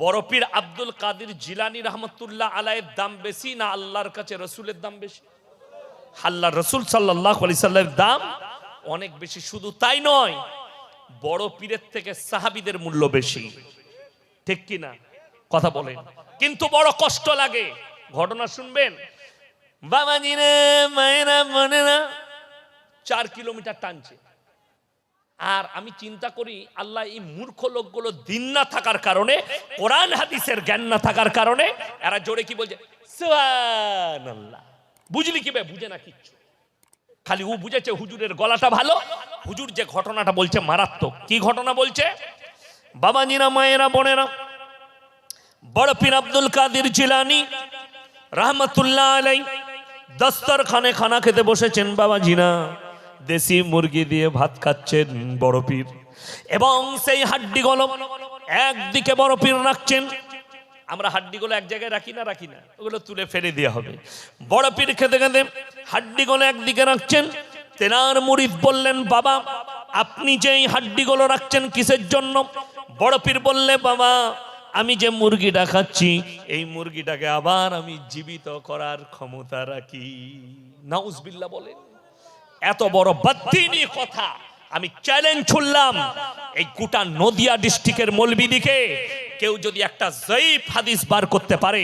বড় পীর আব্দুল কাদের জিলানী রহমতুল্লাহ আলাইহির দাম বেশি না আল্লাহর কাছে রাসূলের দাম বেশি? আল্লাহর রাসূল সাল্লাল্লাহু আলাইহি সাল্লামের দাম অনেক বেশি। শুধু তাই নয়, বড় পীরের থেকে সাহাবীদের মূল্য বেশি, ঠিক কি না? কথা বলেন। কিন্তু বড় কষ্ট লাগে। ঘটনা শুনবেন। বাবাজিরা, মায়েরা, বোনেরা 4 কিলোমিটার টানছে। আর আমি চিন্তা করি, আল্লাহ এই মূর্খ লোকগুলো দিন না থাকার কারণে, কোরআন হাদিসের জ্ঞান না থাকার কারণে এরা জোরে কি বলছে? সুবহানাল্লাহ। বুঝলি কি? বুঝে না কিচ্ছু। খালি ও বুঝেছে হুজুরের গলাটা ভালো। হুজুর যে ঘটনাটা বলছে মারাত্মক। কি ঘটনা বলছে? বাবাজিরা, মায়েরা, বোনেরা, বড় পীর আব্দুল কাদের জিলানী রহমতুল্লাহ আলাইহি দস্তরখানে খানা খেতে বসেছেন। বাবাজিরা, দেশি মুরগি দিয়ে ভাত খাচ্ছেন বড় পীর, এবং সেই হাড্ডিগুলো একদিকে বড় পীর রাখছেন। আমরা হাড্ডিগুলো এক জায়গায় রাখি না? ওগুলো তুলে ফেলে দেওয়া হবে। বড় পীর খেতে খেতে হাড্ডিগুলো একদিকে রাখছেন। তেনার মুরিদ বললেন, বাবা আপনি যে এই হাড্ডিগুলো রাখছেন কিসের জন্য? বড় পীর বললে, বাবা আমি যে মুরগিটা খাচ্ছি এই মুরগিটাকে আবার আমি জীবিত করার ক্ষমতা রাখি। নাউজুবিল্লাহ বলেন। এত বড় বাত্তিনি কথা। আমি চ্যালেঞ্জ ছুড়লাম এই গোটা নদিয়া ডিস্ট্রিক্টের মৌলবীদিকে, কেউ যদি একটা জয়ীফ হাদিস বার করতে পারে,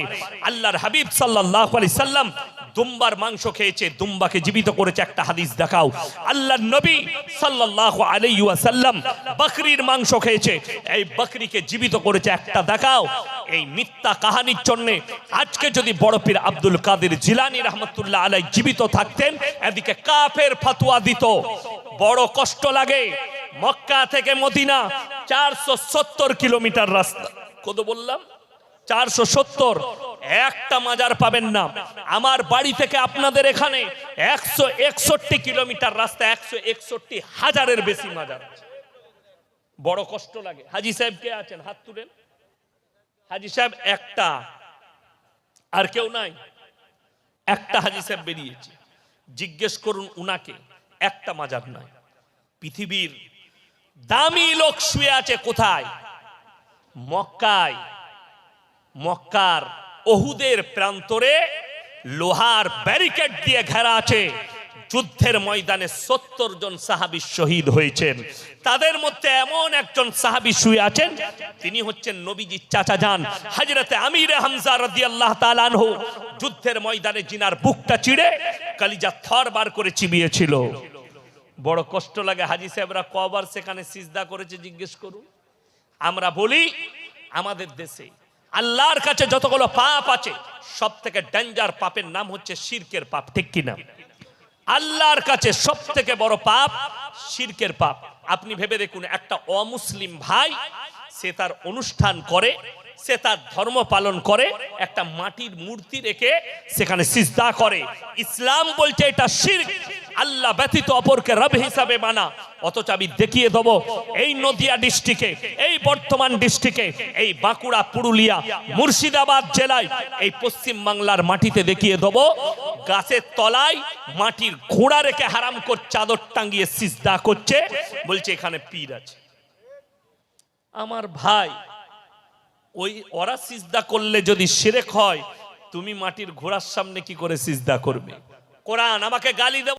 আল্লাহর হাবিব সাল্লাল্লাহু আলাইহি সাল্লাম দুম্বার মাংস খেয়েছে, দুম্বাকে জীবিত করেছে, একটা হাদিস দেখাও। আল্লাহর নবী সাল্লাল্লাহু আলাইহি ওয়াসাল্লাম বকরির মাংস খেয়েছে, এই বকরিকে জীবিত করেছে, একটা দেখাও। এই মিথ্যা কাহিনীর জন্য আজকে যদি বড় পীর আব্দুল কাদের জিলানী রহমতুল্লাহ আলাইহি জীবিত থাকতেন, এদিকে কাফের ফতোয়া দিত। বড় কষ্ট লাগে। মক্কা থেকে মদিনা 470 কিলোমিটার রাস্তা। কত বললাম? 470। একটা মাজার পাবেন না। আমার বাড়ি থেকে আপনাদের এখানে 161 কিলোমিটার রাস্তা, 161,000-এর বেশি মাজার আছে। বড় কষ্ট লাগে। হাজী সাহেব কে আছেন? হাত তুলেন। হাজী সাহেব একটা, আর কেউ নাই? একটা হাজী সাহেব বেরিয়েছে। জিজ্ঞেস করুন উনাকে, একটা মাজার নাই। পৃথিবীর দামি লোক শুয়ে আছে কোথায়? মক্কায়। মক্কার ওহুদের প্রান্তরে লোহার ব্যারিকেড দিয়ে ঘেরা আছে। যুদ্ধের ময়দানে 70 জন সাহাবী শহীদ হয়েছেন। তাদের মধ্যে এমন একজন সাহাবী শুয়ে আছেন, তিনি হচ্ছেন নবীজির চাচা যান হযরতে আমির হামজা রাদিয়াল্লাহু তাআলা আনহু। যুদ্ধের ময়দানে জিনার বুকটা চিড়ে কলিজা থর বার করে চিবিয়েছিল। বড় কষ্ট লাগে। হাজী সাহেবরা কবার সেখানে সিজদা করেছে জিজ্ঞেস করুন। আমরা বলি আমাদের দেশে আল্লাহর কাছে যতগুলো পাপ আছে, সব থেকে ডেঞ্জার পাপের নাম হচ্ছে শিরকের পাপ, ঠিক কিনা? আল্লাহর কাছে সব থেকে বড় পাপ শিরকের পাপ। আপনি ভেবে দেখুন, একটা অমুসলিম ভাই সে তার অনুষ্ঠান করে, সে তার ধর্ম পালন করে, একটা মাটির মূর্তি রেখে সেখানে সিজদা করে। ইসলাম বলছে এটা শিরক, আল্লাহ ব্যতীত অপরকে রব হিসাবে মানা। অথচ আমি দেখিয়ে দেবো এই নদিয়া ডিস্ট্রিক্টে, এই বর্ধমান ডিস্ট্রিক্টে, এই বাঁকুড়া, পুরুলিয়া, মুর্শিদাবাদ জেলায়, এই পশ্চিম বাংলার মাটিতে দেখিয়ে দেবো গাছের তলায় মাটির ঘোড়া রেখে হারাম করে চাদর টাঙ্গিয়ে সিজদা করছে, বলছে এখানে পীর আছে। আমার ভাই, ওই ওরা সিজদা করলে যদি শিরক হয়, তুমি মাটির ঘোড়ার সামনে কি করে সিজদা করবে? কোরআন আমাকে গালি দেবে।